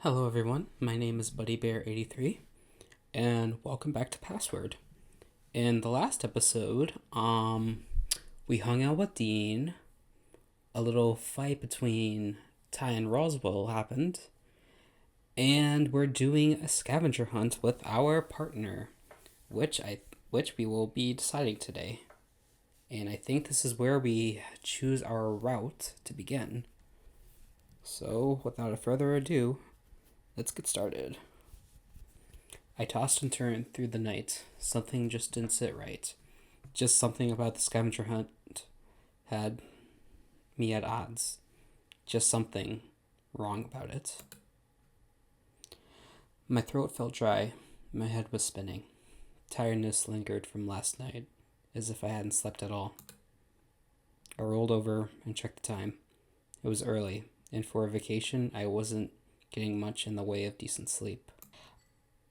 Hello everyone, my name is BuddyBear83 and welcome back to Password. In the last episode, we hung out with Dean, a little fight between Ty and Roswell happened, and we're doing a scavenger hunt with our partner, which we will be deciding today. And I think this is where we choose our route to begin. So, without further ado, let's get started. I tossed and turned through the night. Something just didn't sit right. Just something about the scavenger hunt had me at odds. Just something wrong about it. My throat felt dry. My head was spinning. Tiredness lingered from last night, as if I hadn't slept at all. I rolled over and checked the time. It was early, and for a vacation, I wasn't getting much in the way of decent sleep.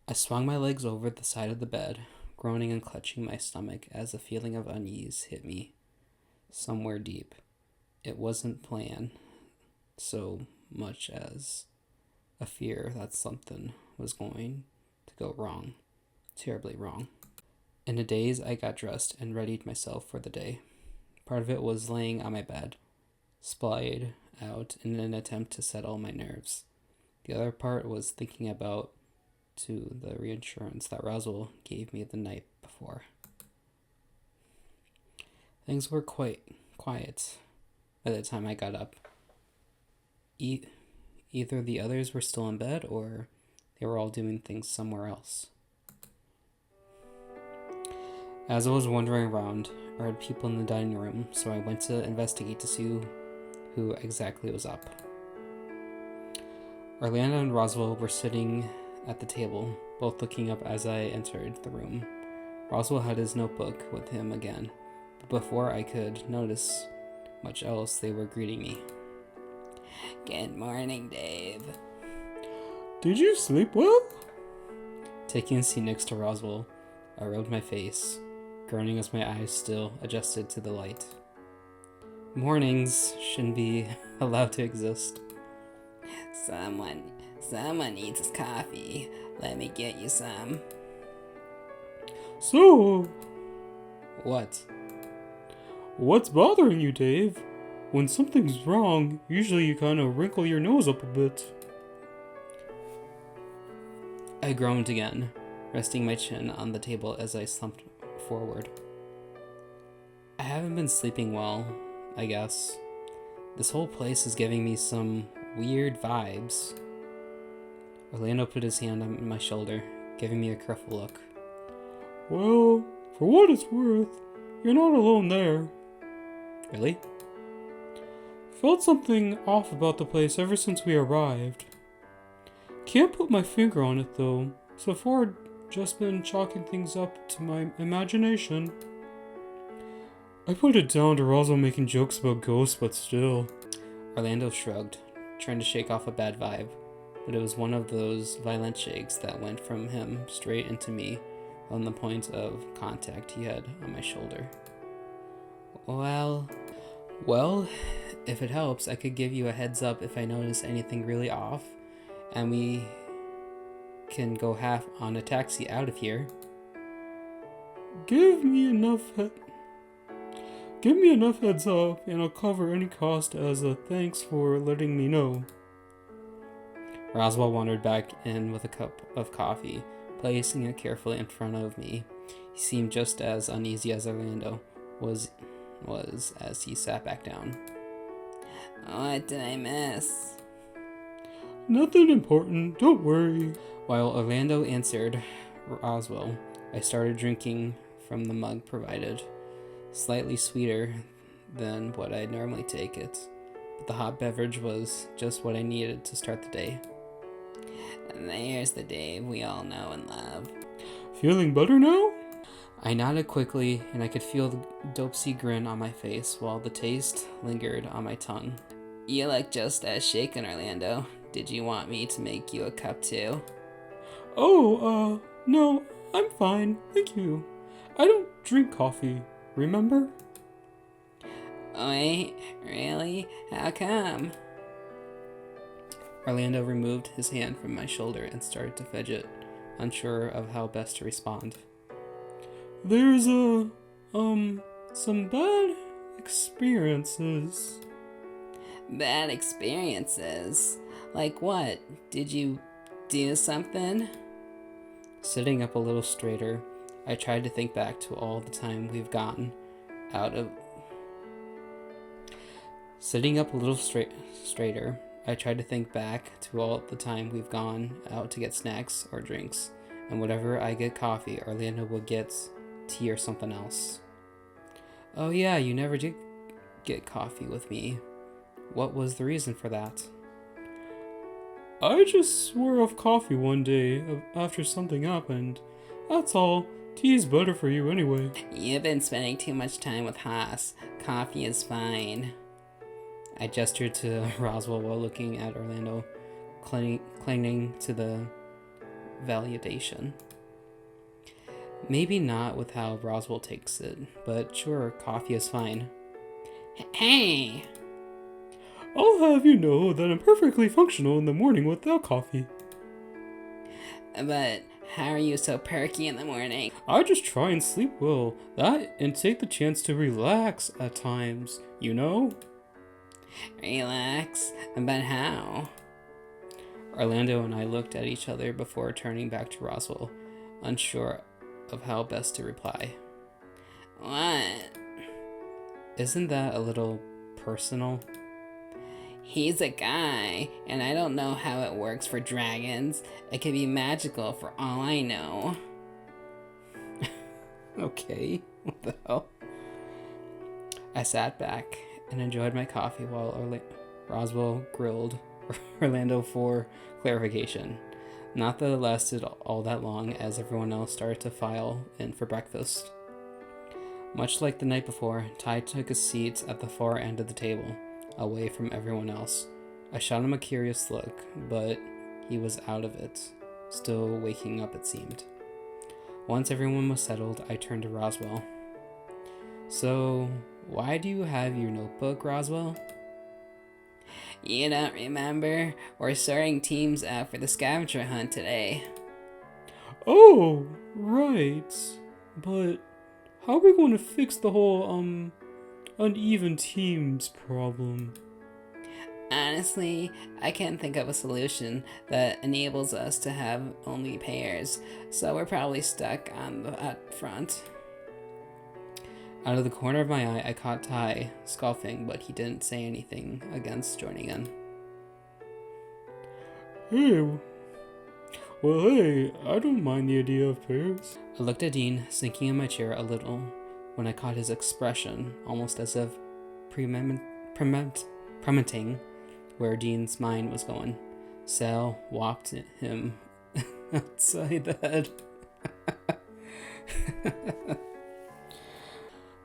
I swung my legs over the side of the bed, groaning and clutching my stomach as a feeling of unease hit me somewhere deep. It wasn't planned so much as a fear that something was going to go wrong, terribly wrong. In a daze, I got dressed and readied myself for the day. Part of it was laying on my bed, splayed out in an attempt to settle my nerves. The other part was thinking about the reinsurance that Roswell gave me the night before. Things were quite quiet by the time I got up. Either the others were still in bed or they were all doing things somewhere else. As I was wandering around, I heard people in the dining room, so I went to investigate to see who exactly was up. Orlando and Roswell were sitting at the table, both looking up as I entered the room. Roswell had his notebook with him again, but before I could notice much else, they were greeting me. Good morning, Dave. Did you sleep well? Taking a seat next to Roswell, I rubbed my face, groaning as my eyes still adjusted to the light. Mornings shouldn't be allowed to exist. Someone needs coffee. Let me get you some. So, What's bothering you, Dave? When something's wrong, usually you kind of wrinkle your nose up a bit. I groaned again, resting my chin on the table as I slumped forward. I haven't been sleeping well, I guess. This whole place is giving me some weird vibes. Orlando put his hand on my shoulder, giving me a careful look. Well, for what it's worth, you're not alone there. Really? Felt something off about the place ever since we arrived. Can't put my finger on it though. So far, just been chalking things up to my imagination. I put it down to Roswell making jokes about ghosts, but still. Orlando shrugged, trying to shake off a bad vibe, but it was one of those violent shakes that went from him straight into me on the point of contact he had on my shoulder. Well, if it helps, I could give you a heads up if I notice anything really off, and we can go half on a taxi out of here. Give me enough heads up, and I'll cover any cost as a thanks for letting me know. Roswell wandered back in with a cup of coffee, placing it carefully in front of me. He seemed just as uneasy as Orlando was as he sat back down. What did I miss? Nothing important, don't worry. While Orlando answered Roswell, I started drinking from the mug provided. Slightly sweeter than what I'd normally take it, but the hot beverage was just what I needed to start the day. There's the Dave we all know and love. Feeling better now? I nodded quickly, and I could feel the dopesy grin on my face while the taste lingered on my tongue. You look just as shaken, Orlando. Did you want me to make you a cup too? Oh, no, I'm fine, thank you. I don't drink coffee, remember? Wait, really? How come? Orlando removed his hand from my shoulder and started to fidget, unsure of how best to respond. There's some bad experiences. Bad experiences? Like what? Did you do something? Sitting up a little straighter, I tried to think back to all the time we've gotten out of... Sitting up a little straighter, I tried to think back to all the time we've gone out to get snacks or drinks, and whenever I get coffee, Orlando will get tea or something else. Oh yeah, you never did get coffee with me. What was the reason for that? I just swore off coffee one day after something happened. That's all. Tea's better for you anyway. You've been spending too much time with Haas. Coffee is fine. I gestured to Roswell while looking at Orlando, clinging to the validation. Maybe not with how Roswell takes it, but sure, coffee is fine. Hey! I'll have you know that I'm perfectly functional in the morning without coffee. But how are you so perky in the morning? I just try and sleep well, that and take the chance to relax at times, you know? Relax? But how? Orlando and I looked at each other before turning back to Roswell, unsure of how best to reply. What? Isn't that a little personal? He's a guy, and I don't know how it works for dragons. It could be magical for all I know. Okay, what the hell? I sat back and enjoyed my coffee while Roswell grilled Orlando for clarification. Not that it lasted all that long, as everyone else started to file in for breakfast. Much like the night before, Ty took a seat at the far end of the table, away from everyone else. I shot him a curious look, but he was out of it, still waking up it seemed. Once everyone was settled, I turned to Roswell. So, why do you have your notebook, Roswell? You don't remember? We're starting teams out for the Scavenger Hunt today. Oh, right. But how are we going to fix the whole, uneven teams problem? Honestly, I can't think of a solution that enables us to have only pairs, so we're probably stuck on the up front. Out of the corner of my eye, I caught Ty scoffing, but he didn't say anything against joining in. Hey, I don't mind the idea of pairs. I looked at Dean, sinking in my chair a little, when I caught his expression, almost as if premeditating where Dean's mind was going. Sal walked him outside the head.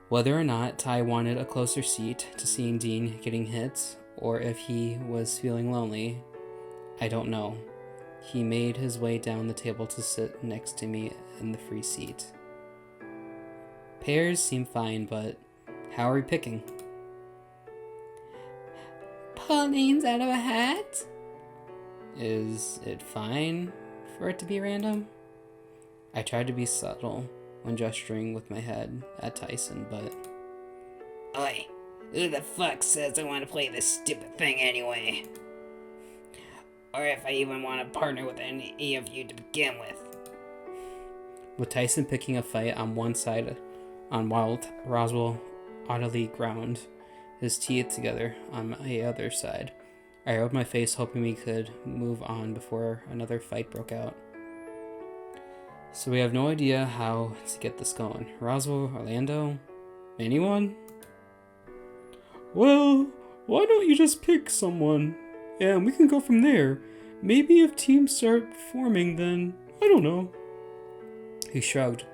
Whether or not Ty wanted a closer seat to seeing Dean getting hit, or if he was feeling lonely, I don't know. He made his way down the table to sit next to me in the free seat. Pairs seem fine, but how are we picking? Pull names out of a hat? Is it fine for it to be random? I tried to be subtle when gesturing with my head at Tyson, but... Oi, who the fuck says I want to play this stupid thing anyway? Or if I even want to partner with any of you to begin with. With Tyson picking a fight on one side, while Roswell audibly ground his teeth together on my other side, I rubbed my face hoping we could move on before another fight broke out. So we have no idea how to get this going. Roswell, Orlando, anyone? Well, why don't you just pick someone, and we can go from there. Maybe if teams start forming, then, I don't know. He shrugged,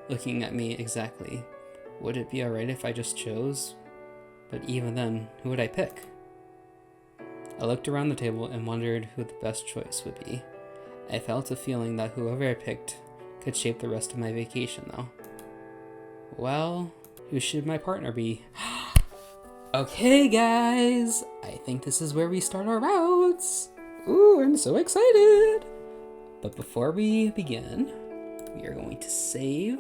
looking at me exactly. Would it be alright if I just chose? But even then, who would I pick? I looked around the table and wondered who the best choice would be. I felt a feeling that whoever I picked could shape the rest of my vacation, though. Well, who should my partner be? Okay, guys, I think this is where we start our routes. Ooh, I'm so excited! But before we begin, we are going to save.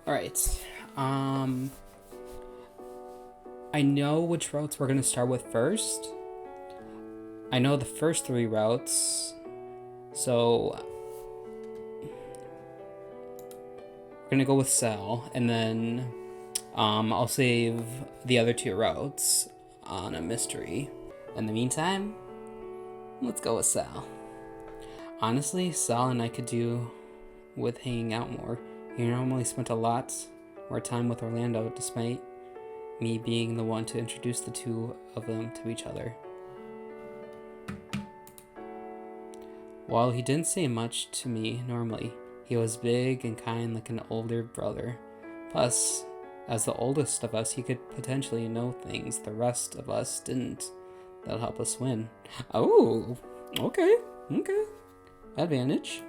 Alright, I know which routes we're going to start with first. I know the first 3 routes, so we're going to go with Sal, and then I'll save the other 2 routes on a mystery. In the meantime, let's go with Sal. Honestly, Sal and I could do with hanging out more. He normally spent a lot more time with Orlando, despite me being the one to introduce the 2 of them to each other. While he didn't say much to me normally, he was big and kind like an older brother. Plus, as the oldest of us, he could potentially know things the rest of us didn't. That'll help us win. Oh, okay. Advantage.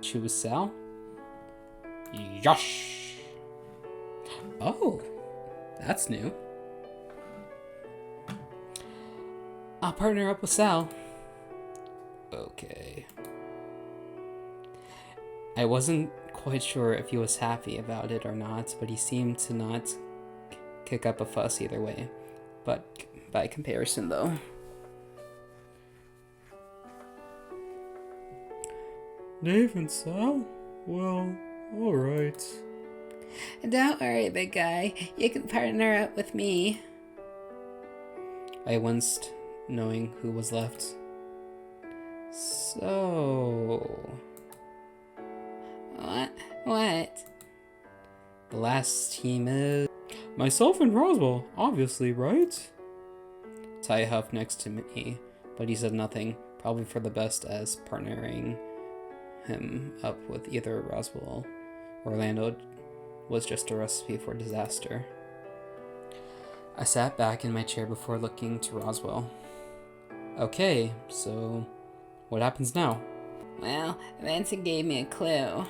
Choose Sal. Yosh! Oh, that's new. I'll partner up with Sal. Okay. I wasn't quite sure if he was happy about it or not, but he seemed to not kick up a fuss either way. But by comparison, though. Dave and Sal? Well, alright. Don't worry, big guy. You can partner up with me. I winced, knowing who was left. So... What? The last team is... Myself and Roswell, obviously, right? Ty huffed next to me, but he said nothing, probably for the best, as partnering him up with either Roswell or Orlando was just a recipe for disaster. I sat back in my chair before looking to Roswell. Okay, so what happens now? Well, Vincent gave me a clue.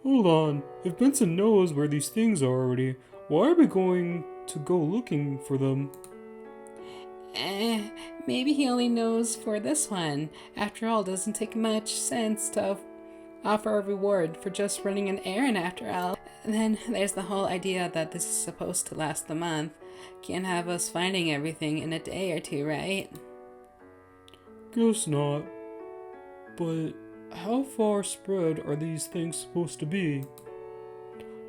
Hold on, if Benson knows where these things are already, why are we going to go looking for them? Maybe he only knows for this one. After all, it doesn't take much sense to offer a reward for just running an errand after all. And then there's the whole idea that this is supposed to last a month. Can't have us finding everything in a day or 2, right? Guess not. But how far spread are these things supposed to be?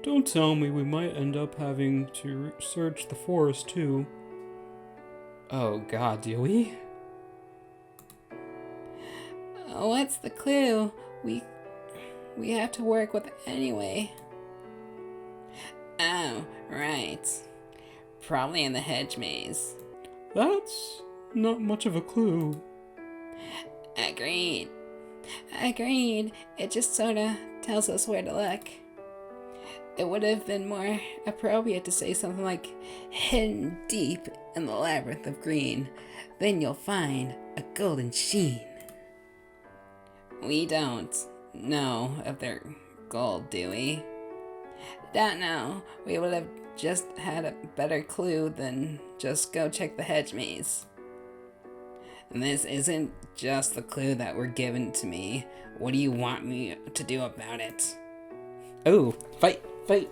Don't tell me we might end up having to search the forest too. Oh god, do we? What's the clue? We have to work with anyway. Oh, right. Probably in the hedge maze. That's not much of a clue. Agreed. It just sorta tells us where to look. It would have been more appropriate to say something like, hidden deep in the labyrinth of green, then you'll find a golden sheen. We don't know if they're gold, do we? Don't know. We would have just had a better clue than just go check the hedge maze. And this isn't just the clue that were given to me. What do you want me to do about it? Oh, fight! 2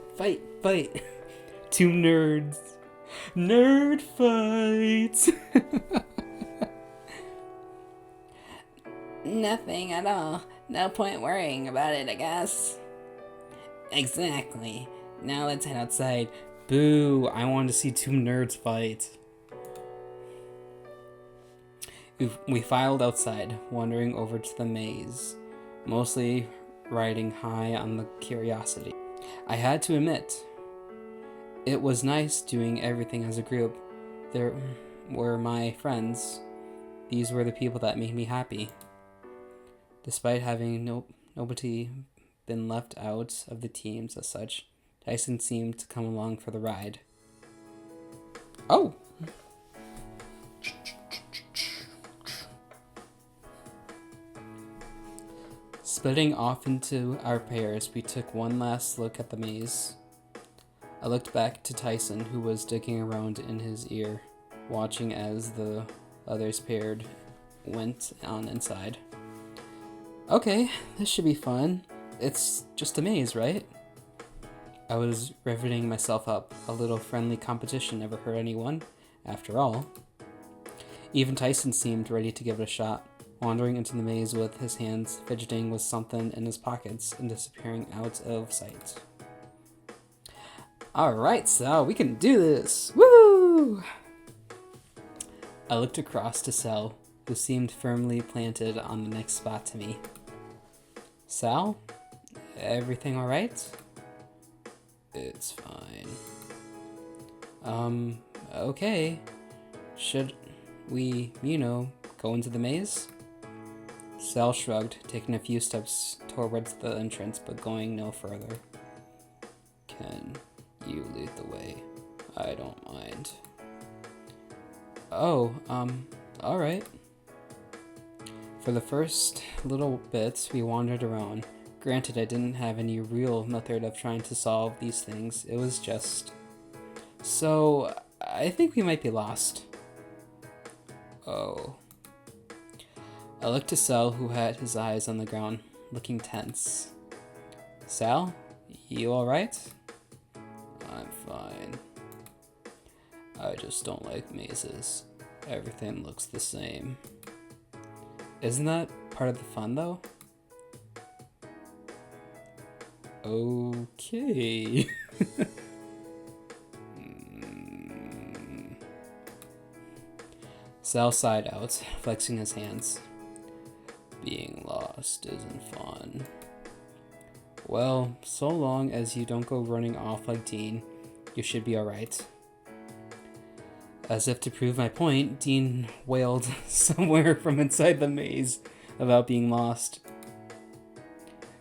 nerds. Nerd fights! Nothing at all. No point worrying about it, I guess. Exactly. Now let's head outside. Boo, I want to see 2 nerds fight. We filed outside, wandering over to the maze, mostly riding high on the curiosity. I had to admit, it was nice doing everything as a group. There were my friends. These were the people that made me happy. Despite having nobody been left out of the teams as such, Tyson seemed to come along for the ride. Oh! Splitting off into our pairs, we took one last look at the maze. I looked back to Tyson, who was digging around in his ear, watching as the others paired went on inside. Okay, this should be fun. It's just a maze, right? I was riveting myself up. A little friendly competition never hurt anyone, after all. Even Tyson seemed ready to give it a shot, wandering into the maze with his hands fidgeting with something in his pockets and disappearing out of sight. Alright, Sal, we can do this! Woo! I looked across to Sal, who seemed firmly planted on the next spot to me. Sal? Everything alright? It's fine. Okay. Should we, go into the maze? Sal shrugged, taking a few steps towards the entrance, but going no further. Can you lead the way? I don't mind. Oh, alright. For the first little bit, we wandered around. Granted, I didn't have any real method of trying to solve these things. It was just... So, I think we might be lost. Oh. I looked to Sal, who had his eyes on the ground, looking tense. Sal, you alright? I'm fine. I just don't like mazes. Everything looks the same. Isn't that part of the fun, though? Okay. Sal sighed out, flexing his hands. Being lost isn't fun. Well, so long as you don't go running off like Dean, you should be alright. As if to prove my point, Dean wailed somewhere from inside the maze about being lost.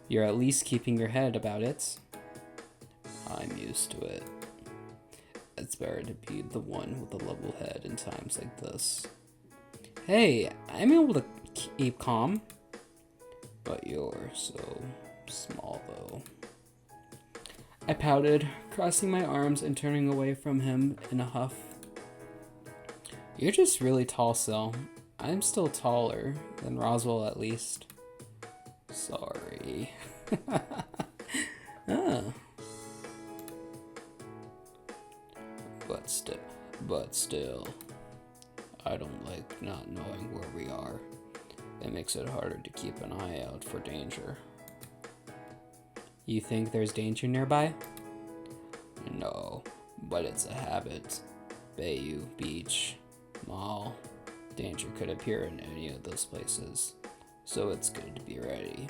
You're at least keeping your head about it. I'm used to it. It's better to be the one with a level head in times like this. Hey, I'm able to keep calm. But you're so small, though. I pouted, crossing my arms and turning away from him in a huff. You're just really tall, Sil. I'm still taller than Roswell, at least. Sorry. Ah. But still, I don't like not knowing where we are. It makes it harder to keep an eye out for danger. You think there's danger nearby? No, but it's a habit. Bayou, beach, mall. Danger could appear in any of those places, so it's good to be ready.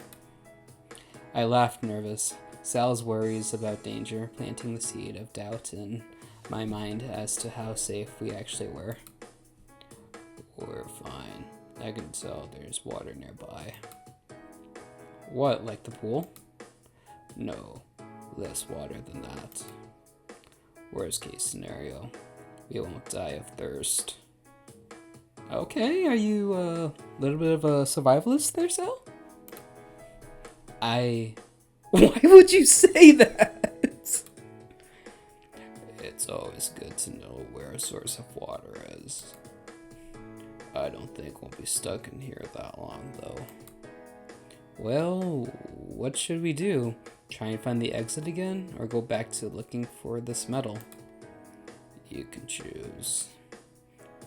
I laughed, nervous. Sal's worries about danger planting the seed of doubt in my mind as to how safe we actually were. We're fine. I can tell there's water nearby. What, like the pool? No, less water than that. Worst case scenario, we won't die of thirst. Okay, are you a little bit of a survivalist there, Sal? Why would you say that? It's always good to know where a source of water is. I don't think we'll be stuck in here that long, though. Well, what should we do? Try and find the exit again, or go back to looking for this metal? You can choose.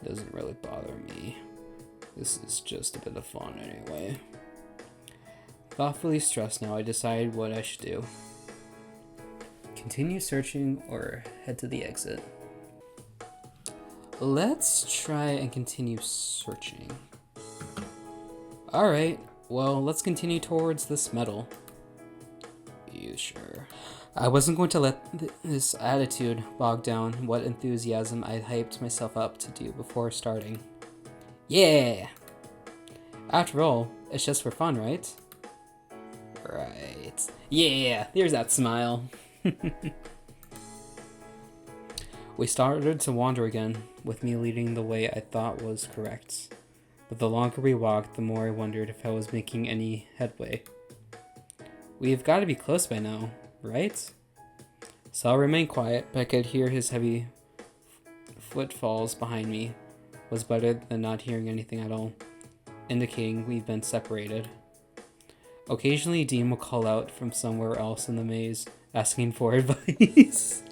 Doesn't really bother me. This is just a bit of fun anyway. Thoughtfully stressed now, I decide what I should do. Continue searching or head to the exit. Let's try and continue searching. Alright, well, let's continue towards this metal. You sure? I wasn't going to let this attitude bog down what enthusiasm I hyped myself up to do before starting. Yeah! After all, it's just for fun, right? Right. Yeah, there's that smile. We started to wander again, with me leading the way I thought was correct. But the longer we walked, the more I wondered if I was making any headway. We've got to be close by now, right? Sal remained quiet, but I could hear his heavy footfalls behind me. Was better than not hearing anything at all, indicating we've been separated. Occasionally, Dean will call out from somewhere else in the maze, asking for advice.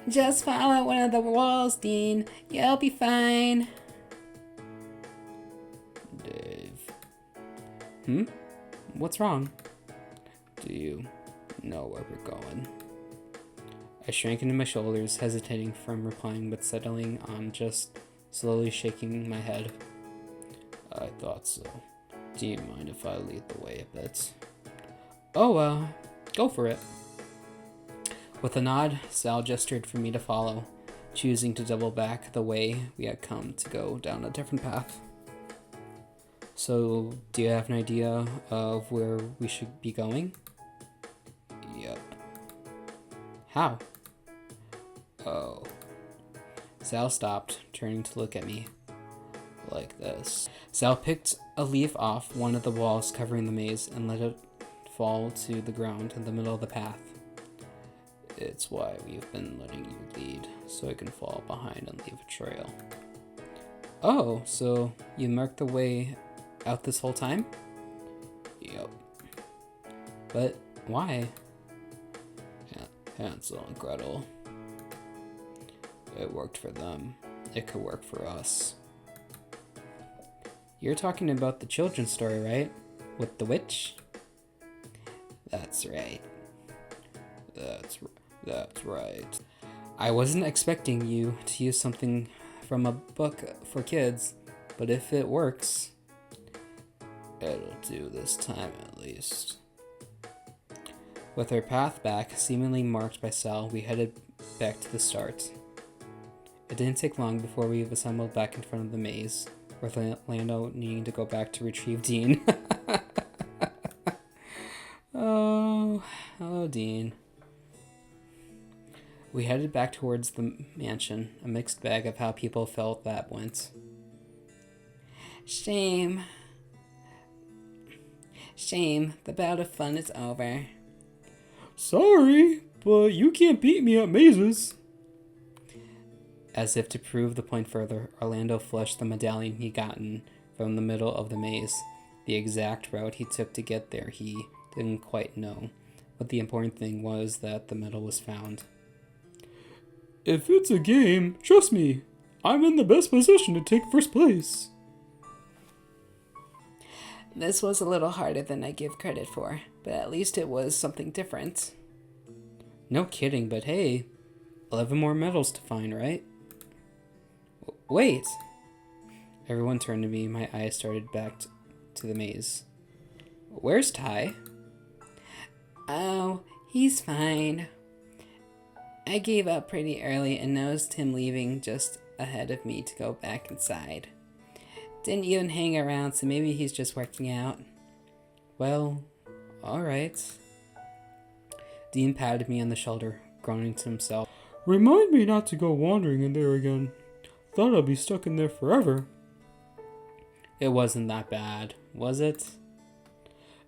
Just follow one of the walls, Dean. You'll be fine. Dave. What's wrong? Do you know where we're going? I shrank into my shoulders, hesitating from replying, but settling on just slowly shaking my head. I thought so. Do you mind if I lead the way a bit? Oh, go for it. With a nod, Sal gestured for me to follow, choosing to double back the way we had come to go down a different path. So, do you have an idea of where we should be going? Yep. How? Oh. Sal stopped, turning to look at me. Like this. Sal picked a leaf off one of the walls covering the maze and let it fall to the ground in the middle of the path. It's why we've been letting you lead, so I can fall behind and leave a trail. Oh, so you marked the way out this whole time? Yep. But why? Hansel and Gretel. It worked for them. It could work for us. You're talking about the children's story, right? With the witch? That's right. That's right. I wasn't expecting you to use something from a book for kids, but if it works, it'll do this time at least. With our path back seemingly marked by Sal, we headed back to the start. It didn't take long before we assembled back in front of the maze, with Lando needing to go back to retrieve Dean. Oh, Dean. We headed back towards the mansion, a mixed bag of how people felt that went. Shame. The bout of fun is over. Sorry, but you can't beat me at mazes. As if to prove the point further, Orlando flushed the medallion he'd gotten from the middle of the maze. The exact route he took to get there he didn't quite know, but the important thing was that the medal was found. If it's a game, trust me, I'm in the best position to take first place. This was a little harder than I give credit for, but at least it was something different. No kidding, but hey, 11 more medals to find, right? Wait! Everyone turned to me, my eyes started back to the maze. Where's Ty? Oh, he's fine. I gave up pretty early and noticed him leaving just ahead of me to go back inside. Didn't even hang around, so maybe he's just working out. Well, alright. Dean patted me on the shoulder, groaning to himself. Remind me not to go wandering in there again. Thought I'd be stuck in there forever. It wasn't that bad, was it?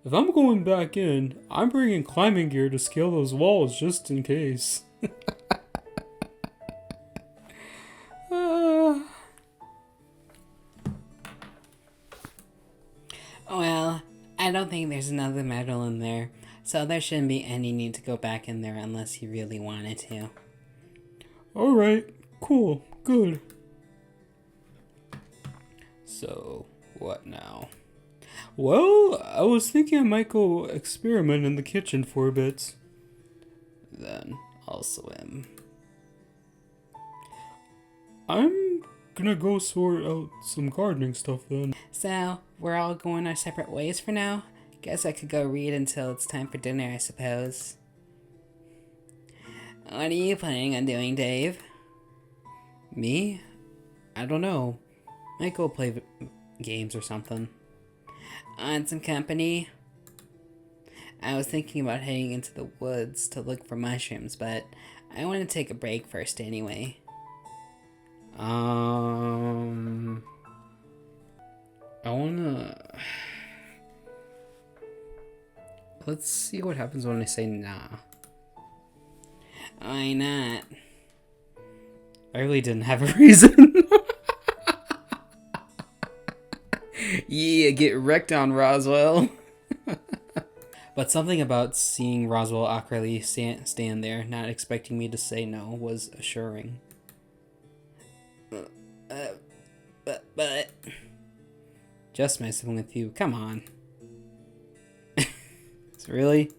If I'm going back in, I'm bringing climbing gear to scale those walls just in case. Well, I don't think there's another medal in there, so there shouldn't be any need to go back in there unless you really wanted to. Alright, cool, good. So, what now? Well, I was thinking I might go experiment in the kitchen for a bit. Then I'll swim. I'm gonna go sort out some gardening stuff then. So, we're all going our separate ways for now? Guess I could go read until it's time for dinner, I suppose. What are you planning on doing, Dave? Me? I don't know. Might go play games or something. Want some company? I was thinking about heading into the woods to look for mushrooms, but I want to take a break first anyway. I wanna... Let's see what happens when I say nah. Why not? I really didn't have a reason. Yeah, get wrecked on, Roswell. But something about seeing Roswell awkwardly stand there, not expecting me to say no, was assuring. But Just messing with you. Come on. Really?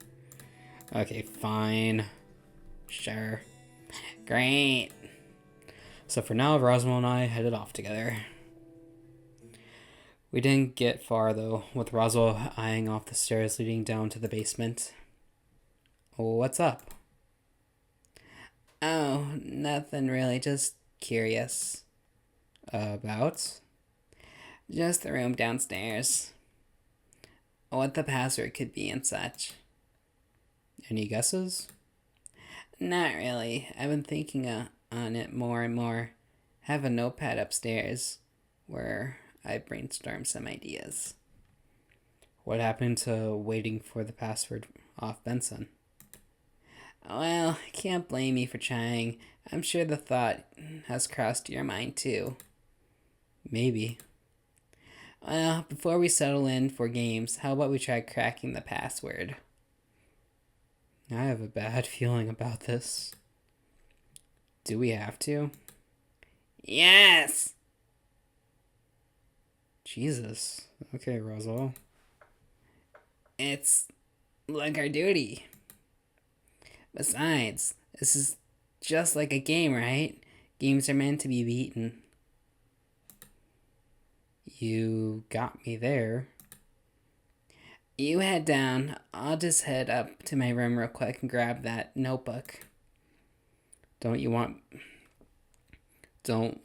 Okay, fine. Sure. great. So for now, Roswell and I headed off together. We didn't get far though, with Roswell eyeing off the stairs leading down to the basement. What's up? Oh, nothing really, just curious. About? Just the room downstairs. What the password could be and such. Any guesses? Not really. I've been thinking on it more and more. Have a notepad upstairs where I brainstorm some ideas. What happened to waiting for the password off Benson? Well, I can't blame you for trying. I'm sure the thought has crossed your mind too. Maybe. Well, before we settle in for games, how about we try cracking the password? I have a bad feeling about this. Do we have to? Yes! Jesus. Okay, Roswell. It's like our duty. Besides, this is just like a game, right? Games are meant to be beaten. You got me there. You head down. I'll just head up to my room real quick and grab that notebook. Don't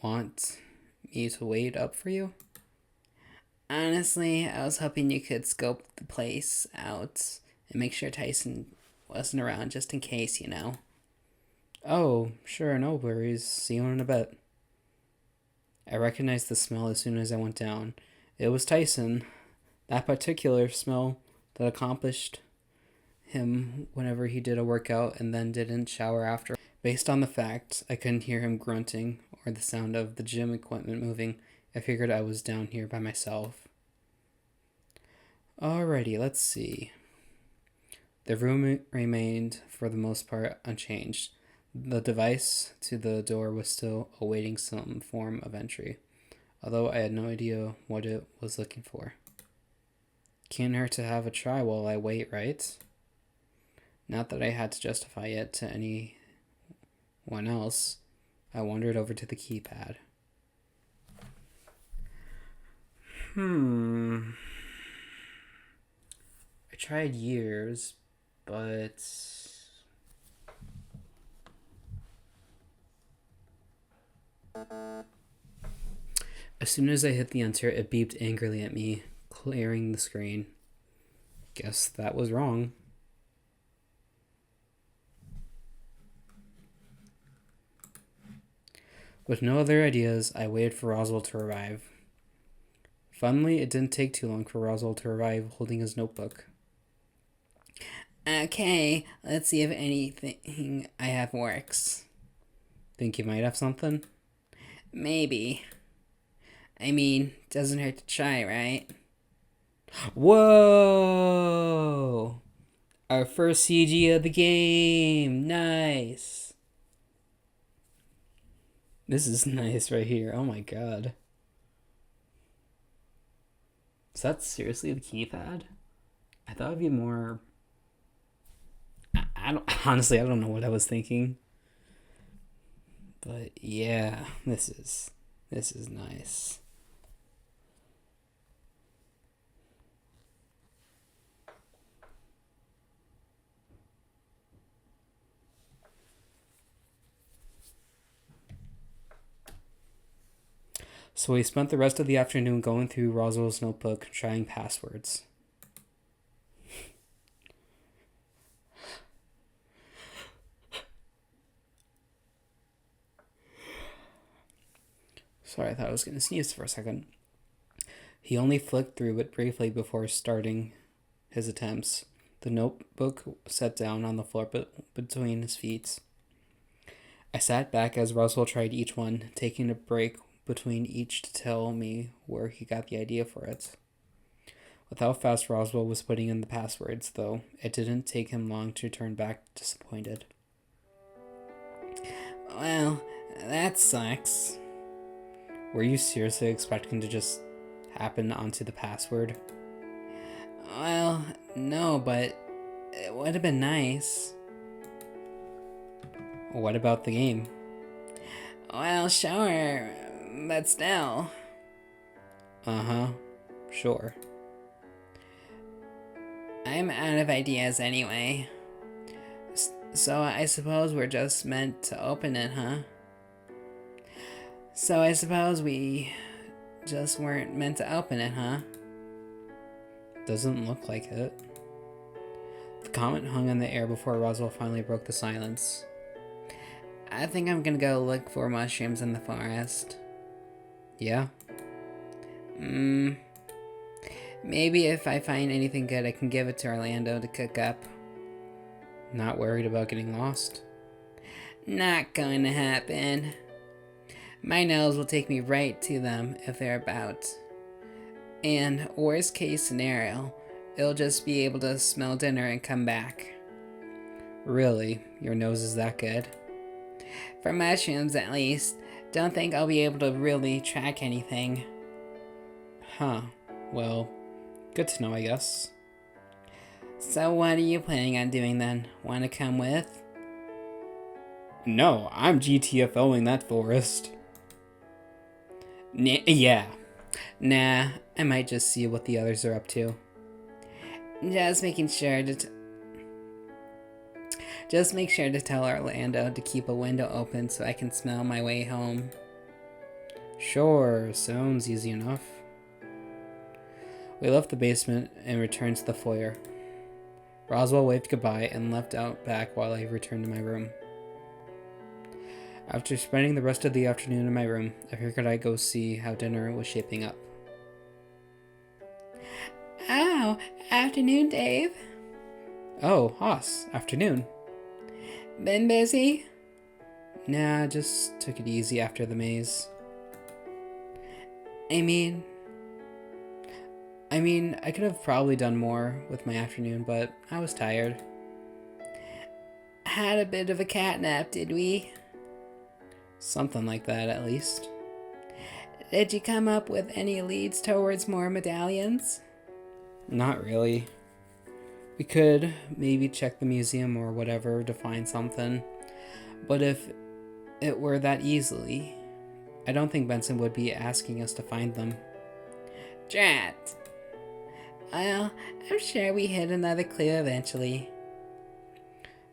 want me to wait up for you? Honestly, I was hoping you could scope the place out and make sure Tyson wasn't around just in case, you know. Oh, sure, no worries. See you in a bit. I recognized the smell as soon as I went down. It was Tyson. That particular smell that accomplished him whenever he did a workout and then didn't shower after. Based on the fact I couldn't hear him grunting or the sound of the gym equipment moving, I figured I was down here by myself. Alrighty, let's see. The room remained, for the most part, unchanged. The device to the door was still awaiting some form of entry, although I had no idea what it was looking for. Can't hurt to have a try while I wait, right? Not that I had to justify it to anyone else. I wandered over to the keypad. I tried years, but as soon as I hit the enter, it beeped angrily at me, clearing the screen. Guess that was wrong. With no other ideas, I waited for Roswell to arrive. Funnily, it didn't take too long for Roswell to arrive holding his notebook. Okay, let's see if anything I have works. Think you might have something? Maybe. I mean, doesn't hurt to try, right? Whoa! Our first CG of the game! Nice! This is nice right here. Oh my god. Is that seriously the keypad? I thought it'd be more... I don't... Honestly, I don't know what I was thinking. But yeah, this is nice. So we spent the rest of the afternoon going through Roswell's notebook, trying passwords. Sorry, I thought I was going to sneeze for a second. He only flicked through it briefly before starting his attempts. the notebook set down on the floor between his feet. I sat back as Roswell tried each one, taking a break between each to tell me where he got the idea for it. With how fast Roswell was putting in the passwords, though, it didn't take him long to turn back disappointed. Well, that sucks. Were you seriously expecting to just happen onto the password? Well, no, but it would have been nice. What about the game? Well, sure, but still. Uh-huh, sure. I'm out of ideas anyway. So I suppose we're just meant to open it, huh? So I suppose we just weren't meant to open it, huh? Doesn't look like it. The comment hung in the air before Roswell finally broke the silence. I think I'm gonna go look for mushrooms in the forest. Yeah? Maybe if I find anything good, I can give it to Orlando to cook up. Not worried about getting lost? Not going to happen. My nose will take me right to them if they're about. And worst case scenario, it'll just be able to smell dinner and come back. Really? Your nose is that good? For mushrooms, at least. Don't think I'll be able to really track anything. Huh. Well, good to know, I guess. So what are you planning on doing then? Want to come with? No, I'm GTFOing that forest. Yeah. Nah, I might just see what the others are up to. Just make sure to tell Orlando to keep a window open so I can smell my way home. Sure, sounds easy enough. We left the basement and returned to the foyer. Roswell waved goodbye and left out back while I returned to my room. After spending the rest of the afternoon in my room, I figured I'd go see how dinner was shaping up. Oh, afternoon, Dave. Oh, Haas, afternoon. Been busy? Nah, just took it easy after the maze. I mean, I could have probably done more with my afternoon, but I was tired. had a bit of a cat nap, did we? Something like that, at least. Did you come up with any leads towards more medallions? Not really. We could maybe check the museum or whatever to find something. But if it were that easily, I don't think Benson would be asking us to find them. Drat. Well, I'm sure we hit another clue eventually.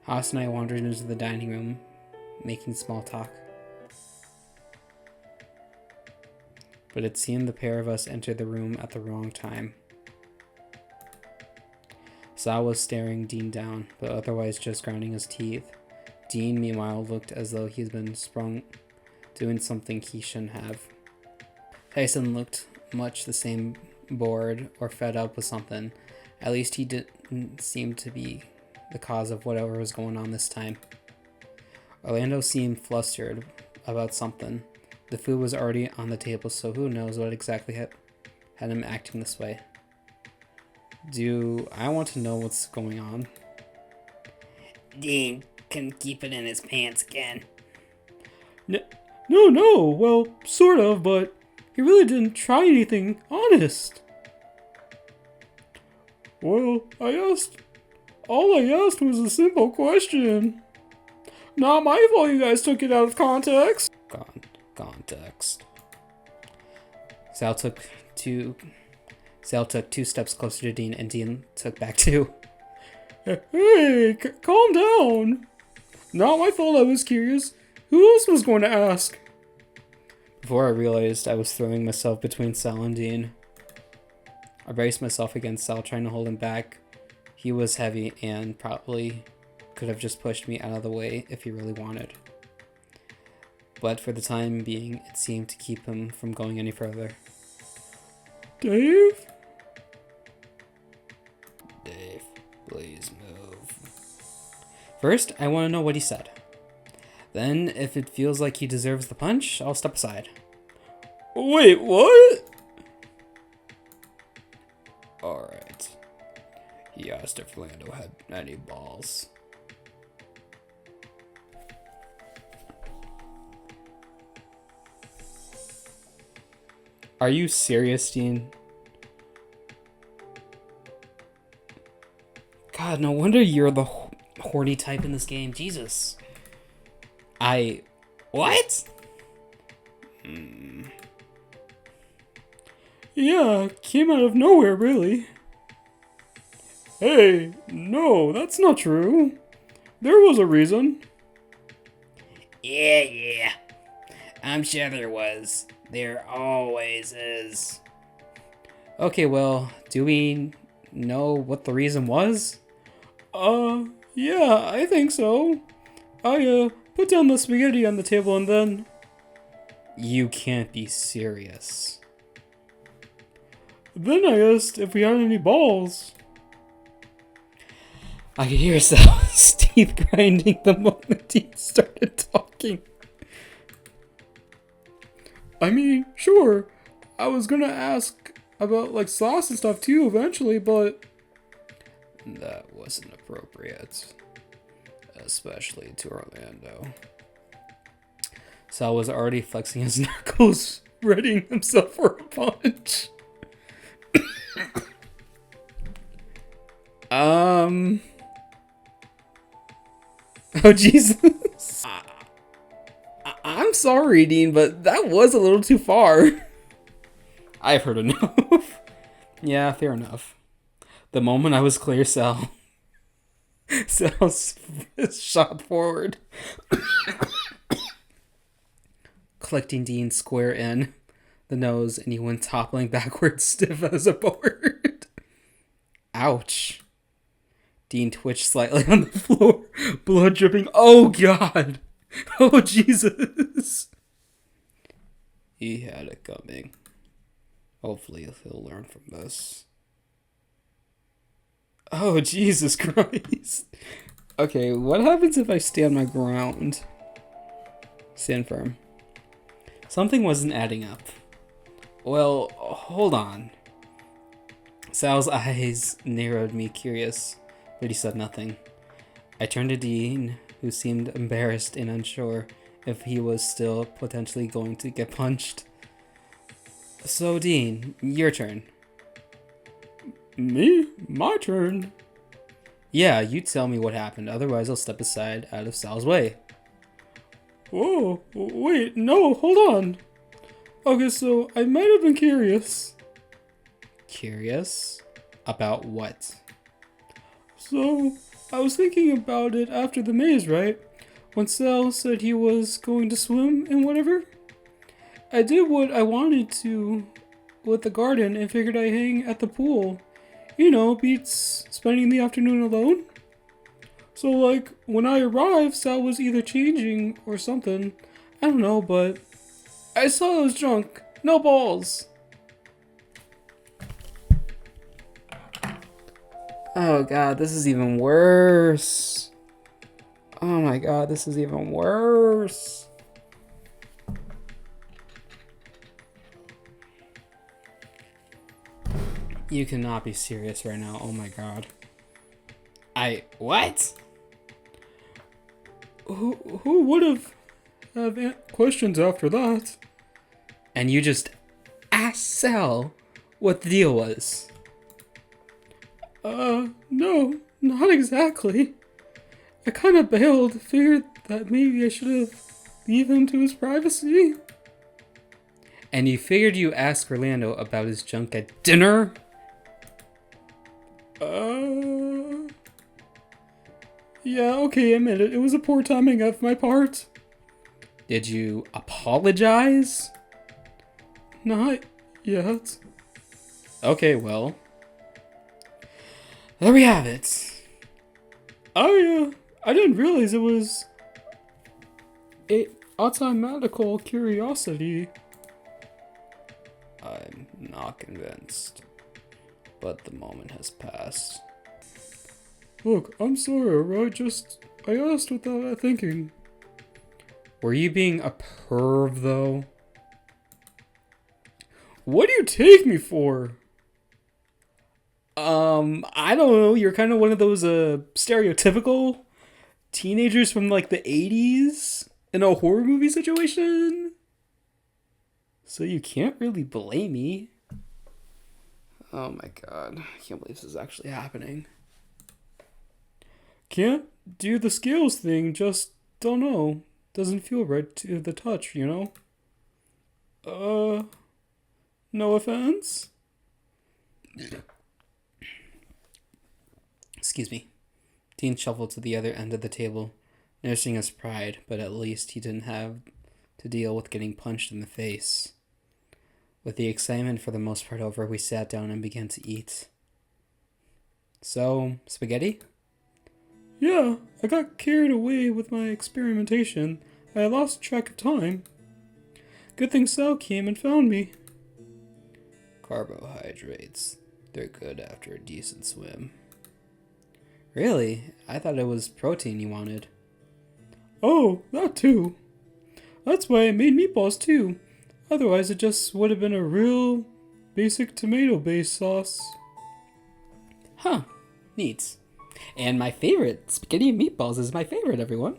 Haas and I wandered into the dining room, making small talk. But it seemed the pair of us entered the room at the wrong time. Sal was staring Dean down, but otherwise just grinding his teeth. Dean, meanwhile, looked as though he'd been sprung doing something he shouldn't have. Tyson looked much the same, bored or fed up with something. At least he didn't seem to be the cause of whatever was going on this time. Orlando seemed flustered about something. The food was already on the table, so who knows what exactly had him acting this way. Do I want to know what's going on? Dean couldn't keep it in his pants again. No, well, sort of, but he really didn't try anything honest. Well, all I asked was a simple question. Not my fault you guys took it out of context. Context. Sal took two steps closer to Dean, and Dean took back two. Hey, calm down. Not my fault I was curious. Who else was going to ask? Before I realized I was throwing myself between Sal and Dean. I braced myself against Sal, trying to hold him back. He was heavy and probably could have just pushed me out of the way if he really wanted. But for the time being, it seemed to keep him from going any further. Dave? Please move. First, I want to know what he said. Then, if it feels like he deserves the punch, I'll step aside. Wait, what? Alright. He asked if Lando had any balls. Are you serious, Dean? God, no wonder you're the horny type in this game. Jesus. What? Yeah, came out of nowhere, really. Hey, no, that's not true. There was a reason. Yeah. I'm sure there was. There always is. Okay, well, do we know what the reason was? Yeah, I think so. I, put down the spaghetti on the table and then... You can't be serious. Then I asked if we had any balls. I could hear Sal's teeth grinding the moment he started talking. I mean, sure, I was gonna ask about, like, sauce and stuff too eventually, but... That wasn't appropriate. Especially to Orlando. Sal was already flexing his knuckles, readying himself for a punch. Oh, Jesus. I'm sorry, Dean, but that was a little too far. I've heard enough. Yeah, fair enough. The moment I was clear, Sal shot forward, collecting Dean square in the nose, and he went toppling backwards, stiff as a board. Ouch. Dean twitched slightly on the floor, blood dripping. Oh, God. Oh, Jesus. He had it coming. Hopefully he'll learn from this. Oh, Jesus Christ. Okay, what happens if I stand my ground? Stand firm. Something wasn't adding up. Well, hold on. Sal's eyes narrowed me, curious, but he said nothing. I turned to Dean, who seemed embarrassed and unsure if he was still potentially going to get punched. So, Dean, your turn. Me? My turn? Yeah, you tell me what happened, otherwise I'll step aside out of Sal's way. Whoa, wait, no, hold on. Okay, so I might have been curious. Curious? About what? So, I was thinking about it after the maze, right? When Sal said he was going to swim and whatever. I did what I wanted to with the garden and figured I'd hang at the pool. You know, beats spending the afternoon alone. So, like, when I arrived, Sal was either changing or something. I don't know, but I saw I was drunk. No balls. Oh God, this is even worse. Oh my God, this is even worse. You cannot be serious right now. Oh my God. What? Who would have questions after that? And you just asked Sal what the deal was. No, not exactly. I kind of bailed, figured that maybe I should have leave him to his privacy. And you figured you ask Orlando about his junk at dinner? Yeah, okay, admit it. It was a poor timing of my part. Did you apologize? Not yet. Okay, well. There we have it. I didn't realize it was a automatical curiosity. I'm not convinced, but the moment has passed. Look, I'm sorry, alright? I asked without thinking. Were you being a perv, though? What do you take me for? I don't know. You're kind of one of those, stereotypical teenagers from, like, the 80s in a horror movie situation. So you can't really blame me. Oh my god. I can't believe this is actually happening. Can't do the scales thing, just don't know. Doesn't feel right to the touch, you know? No offense? Excuse me. Dean shuffled to the other end of the table, nursing his pride, but at least he didn't have to deal with getting punched in the face. With the excitement for the most part over, we sat down and began to eat. So, spaghetti? Yeah, I got carried away with my experimentation. I lost track of time. Good thing Sal came and found me. Carbohydrates. They're good after a decent swim. Really? I thought it was protein you wanted. Oh, that too. That's why I made meatballs too. Otherwise, it just would have been a real basic tomato-based sauce. Huh. Neat. And my favorite, spaghetti and meatballs, is my favorite, everyone.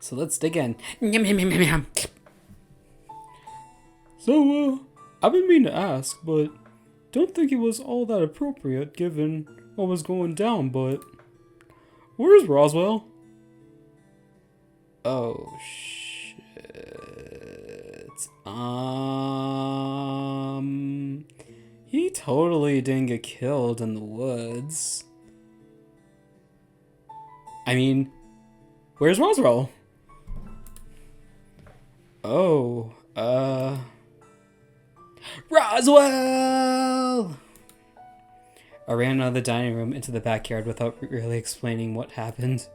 So let's dig in. Yum, yum, yum, yum, yum. So, I've been meaning to ask, but don't think it was all that appropriate given what was going down, but where's Roswell? Oh, shit. He totally didn't get killed in the woods. I mean, where's Roswell? Oh, Roswell! I ran out of the dining room into the backyard without really explaining what happened.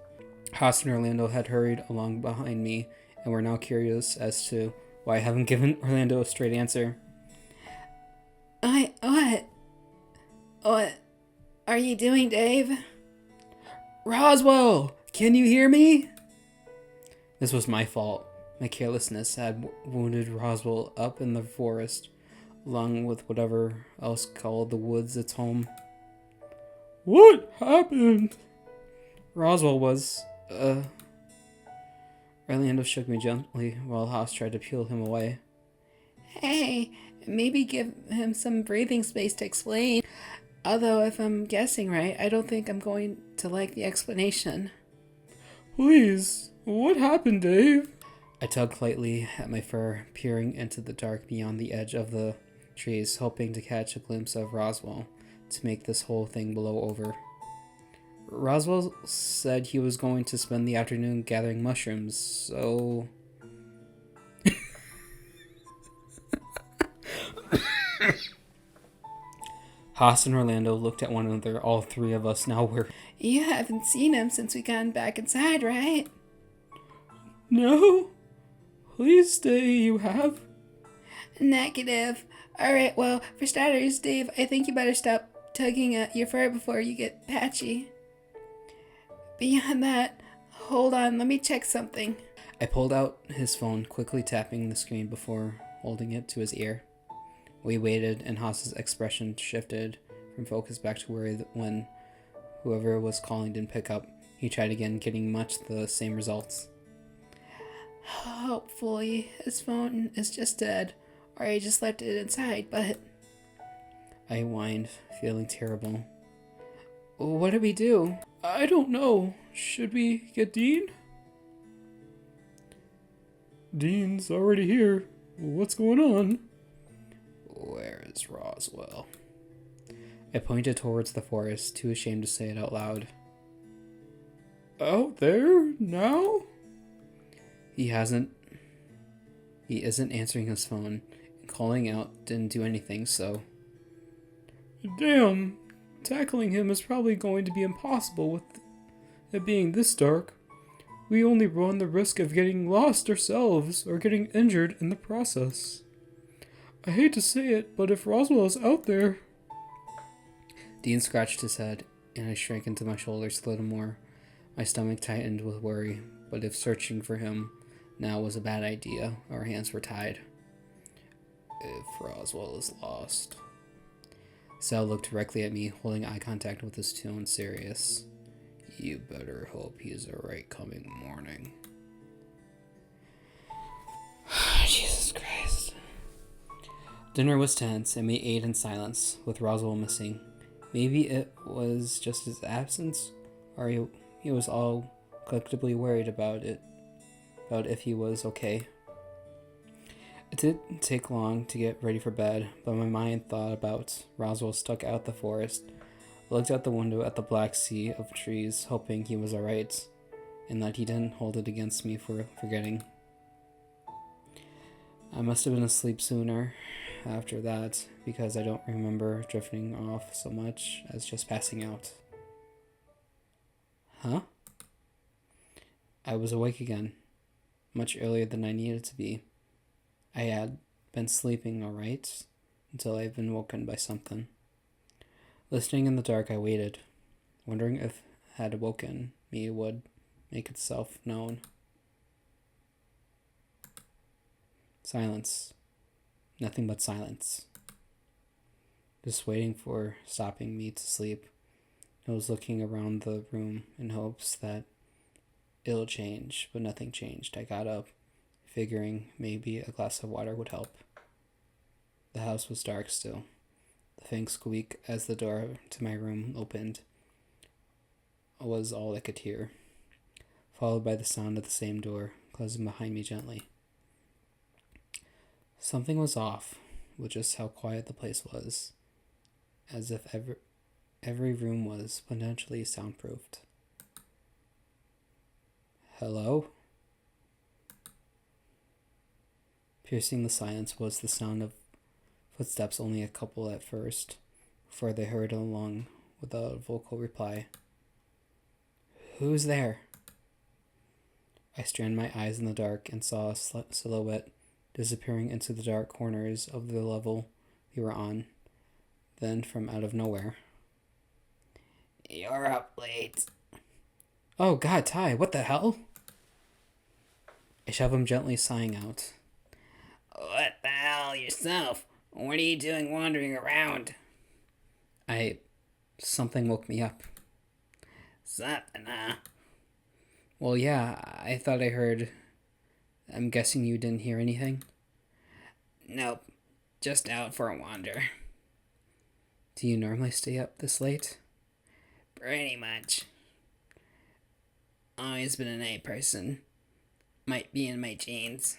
Haas and Orlando had hurried along behind me and were now curious as to why I haven't given Orlando a straight answer. What are you doing, Dave? Roswell! Can you hear me? This was my fault. My carelessness had wounded Roswell up in the forest, along with whatever else called the woods its home. What happened? Roswell was, Orlando shook me gently while Haas tried to peel him away. Hey, maybe give him some breathing space to explain. Although, if I'm guessing right, I don't think I'm going to like the explanation. Please, what happened, Dave? I tugged lightly at my fur, peering into the dark beyond the edge of the trees, hoping to catch a glimpse of Roswell to make this whole thing blow over. Roswell said he was going to spend the afternoon gathering mushrooms, so... Haas and Orlando looked at one another. All three of us now were... You haven't seen him since we got back inside, right? No? Please say you have? Negative. Alright, well, for starters, Dave, I think you better stop tugging at your fur before you get patchy. Beyond that, hold on, let me check something. I pulled out his phone, quickly tapping the screen before holding it to his ear. We waited, and Haas's expression shifted from focus back to worry when whoever was calling didn't pick up. He tried again, getting much the same results. Hopefully, his phone is just dead, or he just left it inside, but... I whined, feeling terrible. What do we do? I don't know. Should we get Dean? Dean's already here. What's going on? Where is Roswell? I pointed towards the forest, too ashamed to say it out loud. Out there? Now? He isn't answering his phone, and calling out didn't do anything, so... Damn, tackling him is probably going to be impossible with it being this dark. We only run the risk of getting lost ourselves or getting injured in the process. I hate to say it, but if Roswell is out there... Dean scratched his head, and I shrank into my shoulders a little more. My stomach tightened with worry, but if searching for him now was a bad idea, our hands were tied. If Roswell is lost. Sal looked directly at me, holding eye contact with his tone serious. You better hope he's alright coming morning. Jesus Christ. Dinner was tense, and we ate in silence, with Roswell missing. Maybe it was just his absence, or he was all collectively worried about if he was okay. It didn't take long to get ready for bed, but my mind thought about Roswell stuck out the forest. I looked out the window at the black sea of trees, hoping he was alright, and that he didn't hold it against me for forgetting. I must have been asleep sooner after that, because I don't remember drifting off so much as just passing out. Huh? I was awake again, much earlier than I needed to be. I had been sleeping alright until I'd been woken by something. Listening in the dark, I waited, wondering if it had woken me would make itself known. Silence. Nothing but silence. Just waiting for stopping me to sleep. I was looking around the room in hopes that it'll change, but nothing changed. I got up, figuring maybe a glass of water would help. The house was dark still. The faint squeak as the door to my room opened was all I could hear, followed by the sound of the same door closing behind me gently. Something was off with just how quiet the place was, as if every room was potentially soundproofed. Hello? Piercing the silence was the sound of footsteps, only a couple at first, before they hurried along without a vocal reply. Who's there? I strained my eyes in the dark and saw a silhouette disappearing into the dark corners of the level we were on. Then, from out of nowhere... You're up late. Oh God, Ty, what the hell? I shoved him gently, sighing out. What the hell yourself? What are you doing wandering around? Something woke me up. Something, huh? Well, yeah, I thought I heard... I'm guessing you didn't hear anything? Nope. Just out for a wander. Do you normally stay up this late? Pretty much. Always been a night person. Might be in my genes.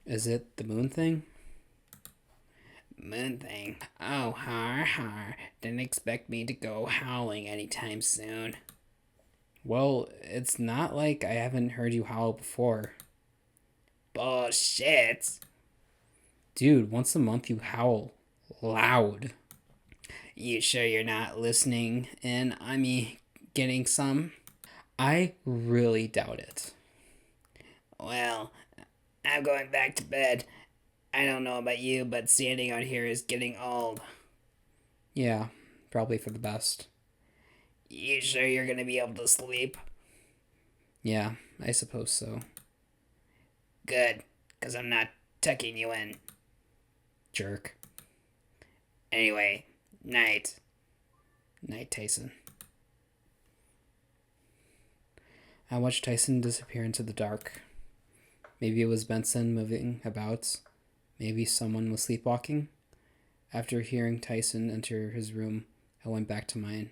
Is it the moon thing? Moon thing. Oh, har. Didn't expect me to go howling anytime soon. Well, it's not like I haven't heard you howl before. Bullshit. Dude, once a month you howl. Loud. You sure you're not listening in on me getting some? I really doubt it. Well, I'm going back to bed. I don't know about you, but standing out here is getting old. Yeah, probably for the best. You sure you're gonna be able to sleep? Yeah, I suppose so. Good, because I'm not tucking you in. Jerk. Anyway, night. Night, Tyson. I watched Tyson disappear into the dark. Maybe it was Benson moving about. Maybe someone was sleepwalking. After hearing Tyson enter his room, I went back to mine.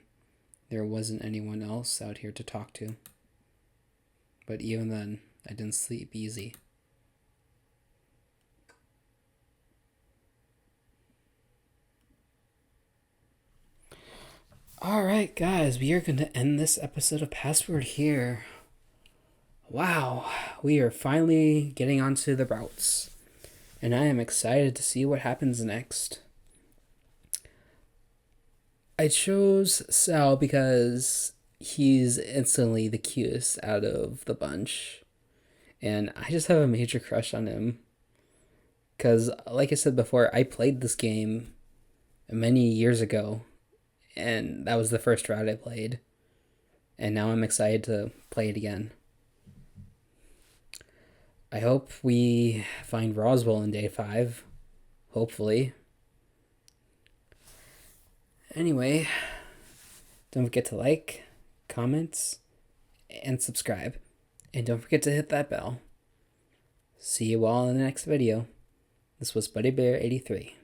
There wasn't anyone else out here to talk to. But even then, I didn't sleep easy. Alright, guys, we are going to end this episode of Password here. Wow, we are finally getting onto the routes. And I am excited to see what happens next. I chose Sal because he's instantly the cutest out of the bunch. And I just have a major crush on him. Because, like I said before, I played this game many years ago. and that was the first route I played. And now I'm excited to play it again. I hope we find Roswell in day 5. Hopefully. Anyway, don't forget to like, comment, and subscribe. And don't forget to hit that bell. See you all in the next video. This was Buddy Bear 83.